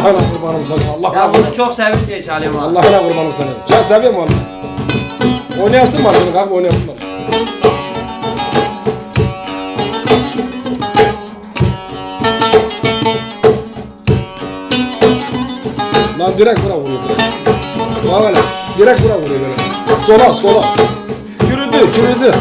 Allah'ına kurbanım sana. Sen Allah'ına bunu çok sevip diye çalıyorum abi. Allah'ına kurbanım sana. Ben seviyorum onu. Oynayasın var şunu kalk oynayasın var. Lan direkt buna vuruyor direkt. Bak öyle. Direkt buna vuruyor böyle. Sola. Çürüdü.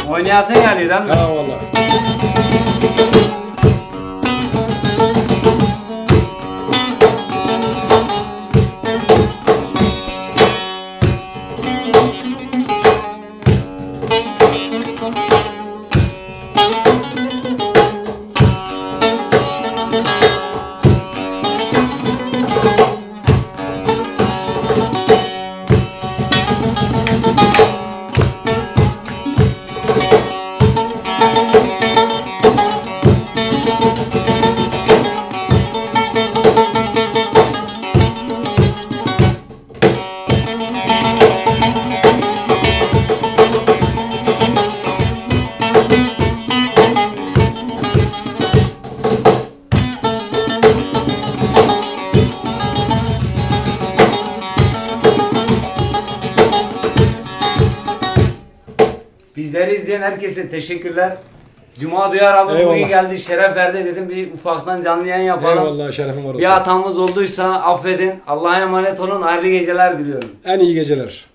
Oynayasın geliyor değil mi? Ha valla. Bizleri izleyen herkese teşekkürler. Cuma Duyar abi Eyvallah. bugün geldi, şeref verdi, dedim bir ufaktan canlı yayın yapalım. Eyvallah şerefim var olsun. Bir hatamız olduysa affedin. Allah'a emanet olun. Hayırlı geceler diliyorum. En iyi geceler.